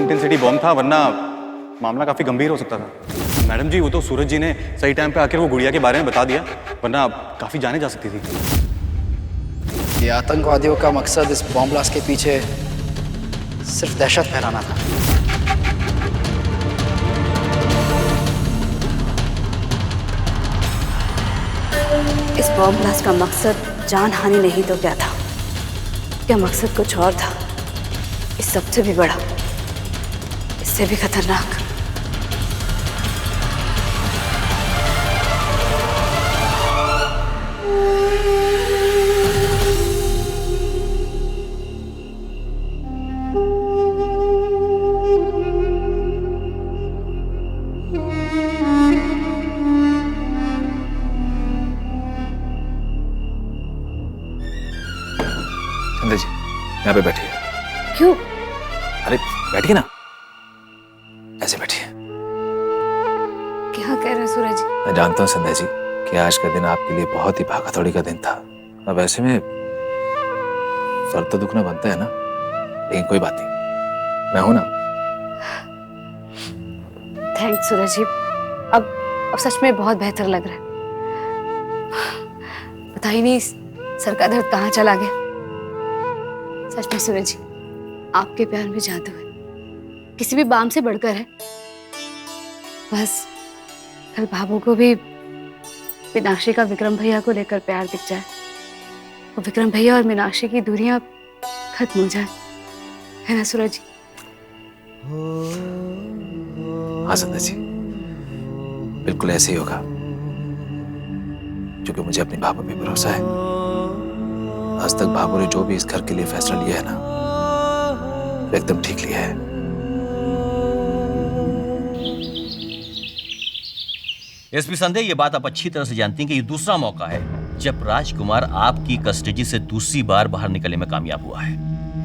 Intensity bomb था, वरना मामला काफी गंभीर हो सकता था। मैडम जी, वो तो सूरज जी ने सही टाइम पे आकर वो गुड़िया के बारे में बता दिया, वरना काफी जाने जा सकती थी। ये आतंकवादियों का मकसद इस बॉम्ब ब्लास्ट के पीछे सिर्फ दहशत फैलाना था। इस बॉम्ब ब्लास्ट का मकसद जान हानि नहीं तो क्या था? क्या मकसद कुछ और था? इस सबसे भी बड़ा, इससे भी खतरनाक। संध्या जी, यहाँ पे बैठिए। क्यों? अरे बैठिए ना, ऐसे बैठिए। क्या कह रहे हैं सूरज? मैं जानता हूँ संध्या जी कि आज का दिन आपके लिए बहुत ही भागा-दौड़ी का दिन था। अब ऐसे में सर तो दुखना बनता है ना, लेकिन कोई बात नहीं, मैं हूं ना। थैंक्स सूरज जी। अब सच में बहुत बेहतर लग रहा है। पता ही नहीं सर का दर्द कहाँ चला गया। सच में सूरज जी, आपके प्यार में जादू है, किसी भी बाम से बढ़कर है। बस कल बाबू को भी मीनाक्षी का विक्रम भैया को लेकर प्यार दिख जाए, वो विक्रम भैया और मीनाक्षी की दूरियां खत्म हो जाए, है ना सूरज जी? हाँ संध्या जी, बिल्कुल ऐसे ही होगा, क्योंकि मुझे अपनी भाभा पे भरोसा है। आज तक भाभू ने जो भी इस घर के लिए फैसला लिया है ना, वो एकदम ठीक लिया है। एसपी संध्या, ये बात आप अच्छी तरह से जानती हैं कि ये दूसरा मौका है जब राजकुमार आपकी कस्टडी से दूसरी बार बाहर निकलने में कामयाब हुआ है।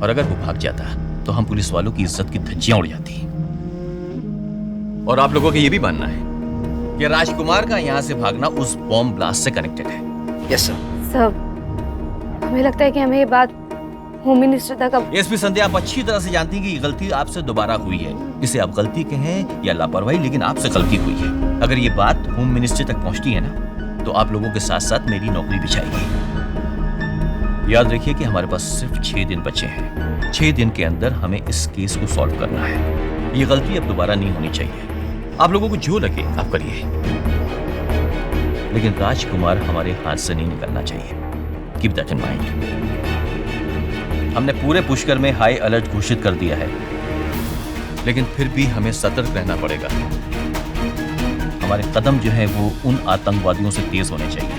और अगर वो भाग जाता तो हम पुलिस वालों की इज्जत की धज्जियां उड़ जाती। और आप लोगों का ये भी मानना है कि राजकुमार का यहां से भागना उस बॉम्ब ब्लास्ट से कनेक्टेड है? Yes sir. सर, हमें लगता है कि हमें ये बात होम मिनिस्टर तक। एसपी संध्या, आप अच्छी तरह से जानती हैं कि ये गलती आपसे दोबारा हुई है। इसे आप गलती कहें या लापरवाही, लेकिन आपसे गलती हुई है। अगर ये बात होम मिनिस्टर तक पहुंचती है ना, तो आप लोगों के साथ साथ मेरी नौकरी भी जाएगी। याद रखिए कि हमारे पास सिर्फ 6 दिन बचे हैं। 6 दिन के अंदर हमें इस केस को सॉल्व करना है। ये गलती अब दोबारा नहीं होनी चाहिए। आप लोगों को जो लगे आप करिए, लेकिन राजकुमार हमारे हाथ से नहीं निकलना चाहिए। Keep that in mind. हमने पूरे पुष्कर में हाई अलर्ट घोषित कर दिया है, लेकिन फिर भी हमें सतर्क रहना पड़ेगा। हमारे कदम जो है वो उन आतंकवादियों से तेज होने चाहिए।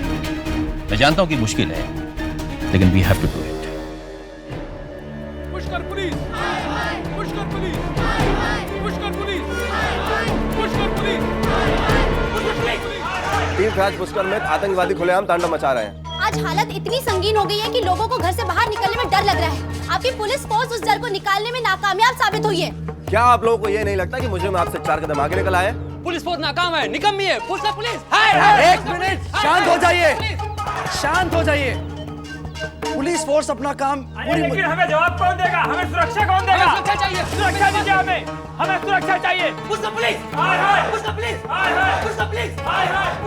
मैं जानता हूं कि मुश्किल है, लेकिन we have to do it. Pushkar police! Pushkar police! Pushkar police! Pushkar police! Tirth Raj Pushkar में आतंकवादी खुलेआम तांडव मचा रहे हैं। आज हालत इतनी संगीन हो गई है कि लोगों को घर से बाहर निकलने में डर लग रहा है। आपकी पुलिस फोर्स उस डर को निकालने में नाकामयाब साबित हुई है। क्या आप लोगों को ये नहीं लगता कि मुझे में आपसे 4 कदम आगे निकल आए? पुलिस फोर्स नाकाम है, निकम्मी है। पुलिस! एक मिनट, शांत हो जाइए, शांत हो जाइए। पुलिस फोर्स अपना काम लेकिन हमें जवाब कौन देगा? हमें सुरक्षा कौन देगा? हमें सुरक्षा चाहिए, सुरक्षा दीजिए हमें सुरक्षा चाहिए। पुलिस! पुलिस! पुलिस!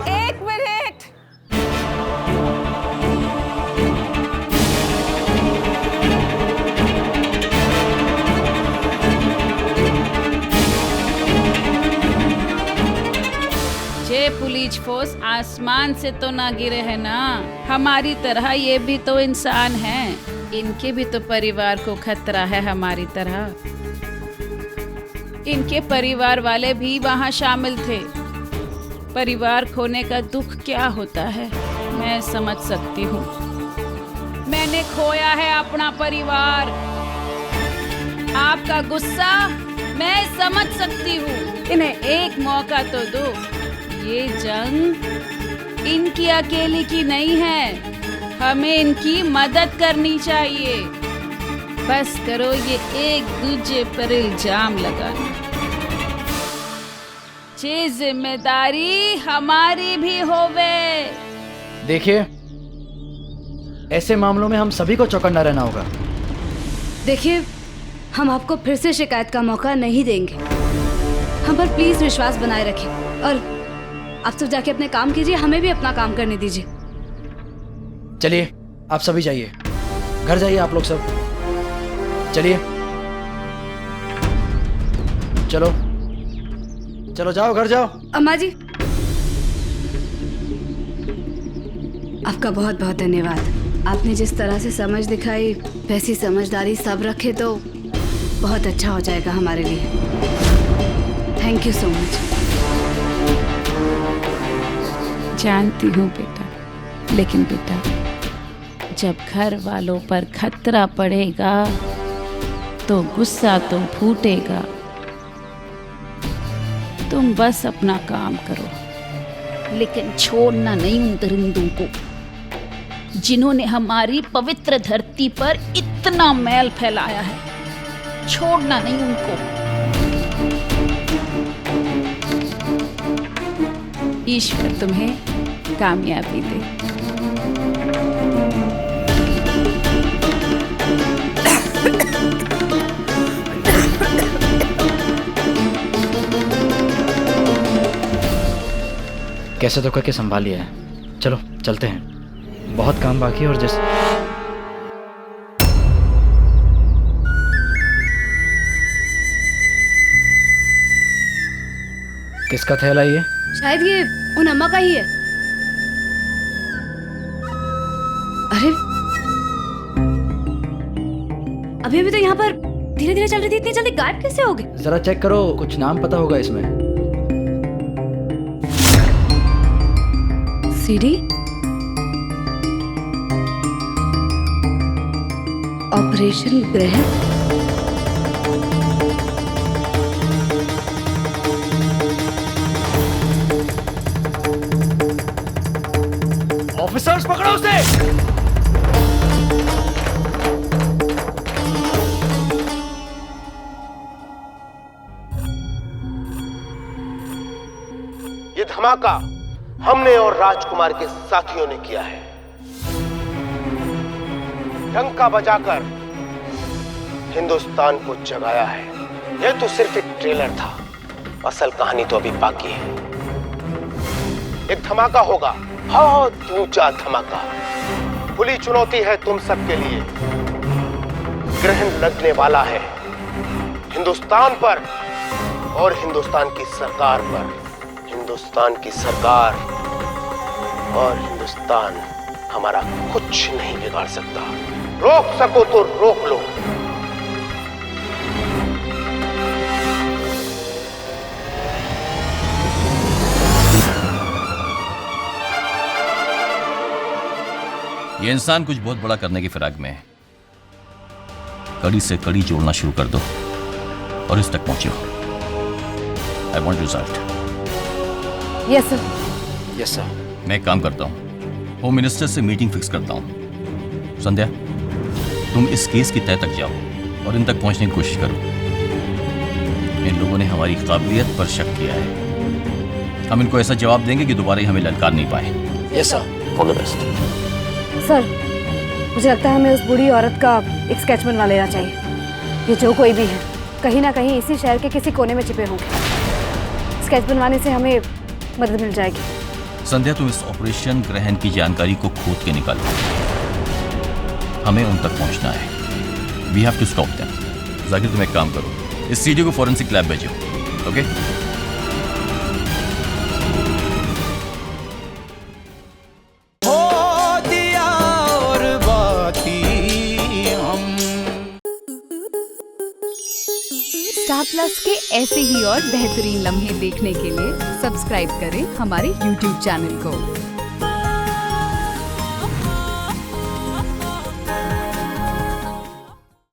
एक मिनट, ये पुलिस फोर्स आसमान से तो ना गिरे है ना, हमारी तरह ये भी तो इंसान हैं। इनके भी तो परिवार को खतरा है हमारी तरह। इनके परिवार वाले भी वहाँ शामिल थे। परिवार खोने का दुख क्या होता है मैं समझ सकती हूँ। मैंने खोया है अपना परिवार। आपका गुस्सा मैं समझ सकती हूँ। इन्हें एक मौका तो दो। ये जंग इनकी अकेली की नहीं है, हमें इनकी मदद करनी चाहिए। बस करो ये एक दूजे पर इल्जाम लगाना। ये जिम्मेदारी हमारी भी होवे। देखिए, ऐसे मामलों में हम सभी को चौकन्ना रहना होगा। देखिए हम आपको फिर से शिकायत का मौका नहीं देंगे। हम पर प्लीज विश्वास बनाए रखें और आप सब जाके अपने काम कीजिए, हमें भी अपना काम करने दीजिए। चलिए आप सभी जाइए, घर जाइए आप लोग सब। चलिए चलो चलो जाओ, घर जाओ। अम्मा जी, आपका बहुत बहुत धन्यवाद। आपने जिस तरह से समझ दिखाई वैसी समझदारी सब रखे तो बहुत अच्छा हो जाएगा हमारे लिए। Thank you so much. जानती हूँ बेटा, लेकिन बेटा जब घर वालों पर खतरा पड़ेगा तो गुस्सा तो फूटेगा। तुम बस अपना काम करो, लेकिन छोड़ना नहीं उन दरिंदों को जिन्होंने हमारी पवित्र धरती पर इतना मैल फैलाया है। छोड़ना नहीं उनको। ईश्वर तुम्हें कामयाबी दे। कैसे तो करके संभाल लिया है। चलो चलते हैं, बहुत काम बाकी है। और जैसे किसका थैला ये? शायद ये उन अम्मा का ही है। अरे अभी अभी तो यहाँ पर धीरे धीरे चल रही थी, इतनी जल्दी गायब कैसे हो गए? जरा चेक करो, कुछ नाम पता होगा इसमें। सीडी, ऑपरेशन ग्रहण। ऑफिसर्स पकड़ो उसे। ये धमाका हमने और राजकुमार के साथियों ने किया है। डंका बजाकर हिंदुस्तान को जगाया है। यह तो सिर्फ एक ट्रेलर था, असल कहानी तो अभी बाकी है। एक धमाका होगा, बहुत ऊंचा धमाका। खुली चुनौती है तुम सबके लिए। ग्रहण लगने वाला है हिंदुस्तान पर और हिंदुस्तान की सरकार पर। हिंदुस्तान की सरकार और हिंदुस्तान हमारा कुछ नहीं बिगाड़ सकता। रोक सको तो रोक लो। ये इंसान कुछ बहुत बड़ा करने की फिराक में है। कड़ी से कड़ी जोड़ना शुरू कर दो और इस तक पहुंचो। I want result. Yes sir. Yes sir. मैं एक काम करता हूं, होम मिनिस्टर से मीटिंग फिक्स करता हूं। संध्या, तुम इस केस की तह तक जाओ और इन तक पहुंचने की कोशिश करो। इन लोगों ने हमारी काबिलियत पर शक किया है। हम इनको ऐसा जवाब देंगे कि दोबारा ही हमें ललकार नहीं पाए। Yes sir. All the best. Sir, मुझे लगता है हमें उस बूढ़ी औरत का एक स्केच बनवा लेना चाहिए। ये जो कोई भी है, कहीं ना कहीं इसी शहर के किसी कोने में छिपे होंगे। स्केच बनवाने से हमें मदद मिल जाएगी। संध्या, तुम इस ऑपरेशन ग्रहण की जानकारी को खोद के निकालो। हमें उन तक पहुंचना है। We have to stop them. Zakir, तुम एक काम करो, इस सीडी को फॉरेंसिक लैब भेजो। ओके? स्टार प्लस के ऐसे ही और बेहतरीन लम्हे देखने के लिए सब्सक्राइब करें हमारे YouTube चैनल को।